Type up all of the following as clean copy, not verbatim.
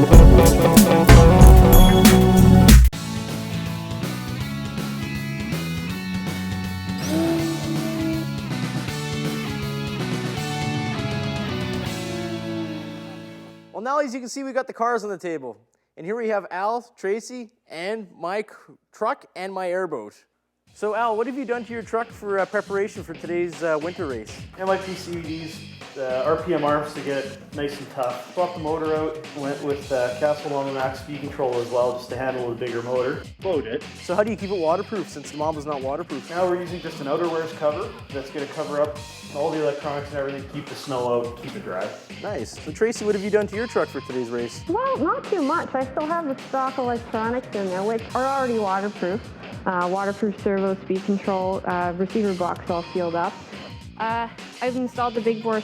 Well, now as you can see, we got the cars on the table. And here we have Al, Tracy, and my truck and my airboat. So Al, what have you done to your truck for preparation for today's winter race? And my PCUDs, RPM arms to get it nice and tough. Swapped the motor out, went with Castle on the max speed control as well, just to handle the bigger motor. Loaded. So how do you keep it waterproof since the Mamba's not waterproof? Now we're using just an outerwears cover that's going to cover up all the electronics and everything, keep the snow out, keep it dry. Nice. So Tracy, what have you done to your truck for today's race? Well, not too much. I still have the stock electronics in there, which are already waterproof. Waterproof servo, speed control, receiver box all sealed up. I've installed the big bore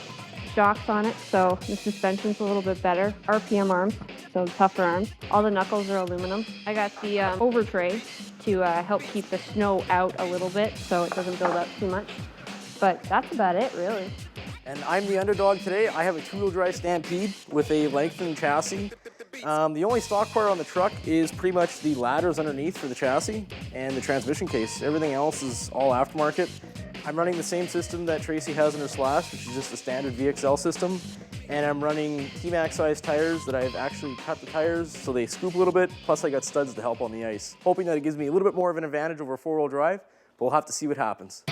shocks on it, so the suspension's a little bit better. RPM arms, so tougher arms. All the knuckles are aluminum. I got the over tray to help keep the snow out a little bit so it doesn't build up too much. But that's about it, really. And I'm the underdog today. I have a two-wheel drive Stampede with a lengthened chassis. The only stock part on the truck is pretty much the ladders underneath for the chassis and the transmission case. Everything else is all aftermarket. I'm running the same system that Tracy has in her Slash, which is just a standard VXL system. And I'm running T-Max size tires that I've actually cut the tires so they scoop a little bit, plus I got studs to help on the ice. Hoping that it gives me a little bit more of an advantage over four-wheel drive, but we'll have to see what happens.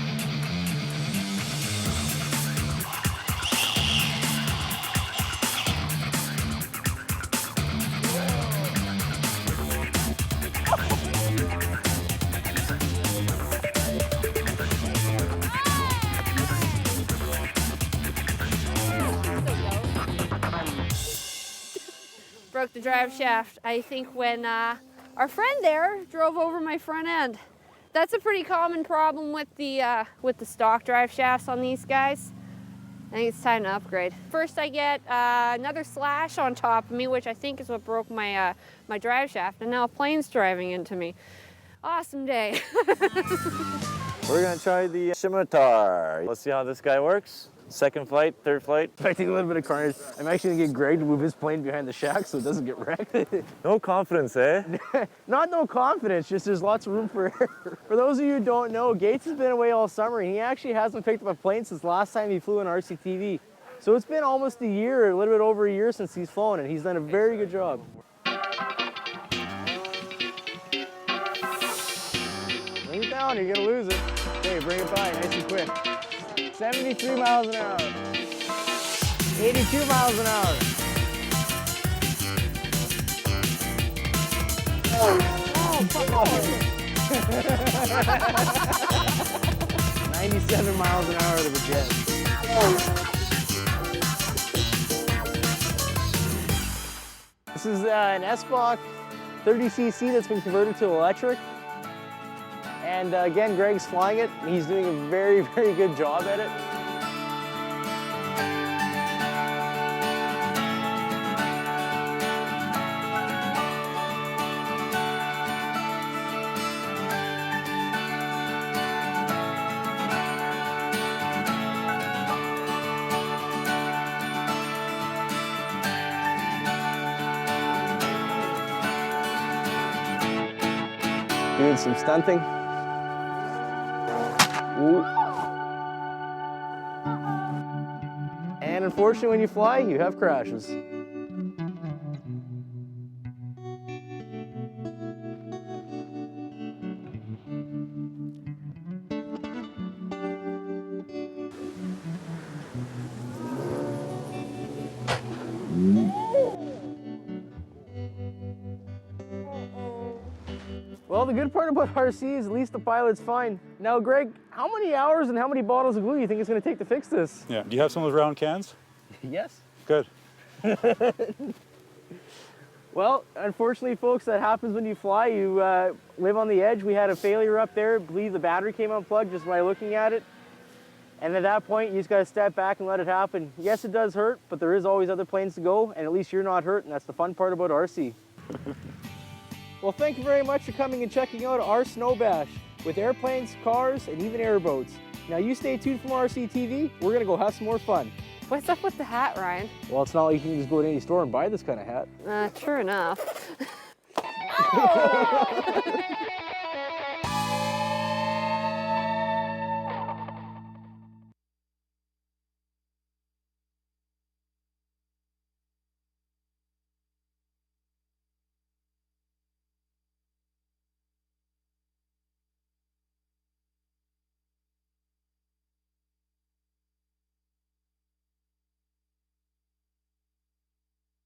Broke the drive shaft, I think, when our friend there drove over my front end. That's a pretty common problem with the stock drive shafts on these guys. I think it's time to upgrade. First I get another Slash on top of me, which I think is what broke my, my drive shaft, and now a plane's driving into me. Awesome day. We're gonna try the scimitar. Let's see how this guy works. Second flight, third flight. Expecting a little bit of carnage. I'm actually gonna get Greg to move his plane behind the shack so it doesn't get wrecked. No confidence, eh? Not no confidence, just there's lots of room for error. For those of you who don't know, Gates has been away all summer and he actually hasn't picked up a plane since last time he flew in RCTV. So it's been almost a year, a little bit over a year since he's flown, and he's done a very good job. Bring it down, you're gonna lose it. Okay, bring it by, nice and quick. 73 miles an hour. 82 miles an hour. Oh, fuck off. 97 miles an hour to the jet. This is an S-Block 30cc that's been converted to electric. And again, Greg's flying it. He's doing a very, very good job at it. Doing some stunting. Ooh. And unfortunately, when you fly, you have crashes. Well, the good part about RC is at least the pilot's fine. Now, Greg, how many hours and how many bottles of glue do you think it's going to take to fix this? Yeah. Do you have some of those round cans? Yes. Good. Well, unfortunately, folks, that happens when you fly. You live on the edge. We had a failure up there. I believe the battery came unplugged just by looking at it. And at that point, you just got to step back and let it happen. Yes, it does hurt, but there is always other planes to go, and at least you're not hurt, and that's the fun part about RC. Well, thank you very much for coming and checking out our Snow Bash with airplanes, cars, and even airboats. Now, you stay tuned from RC TV. We're going to go have some more fun. What's up with the hat, Ryan? Well, it's not like you can just go to any store and buy this kind of hat. True enough. Oh!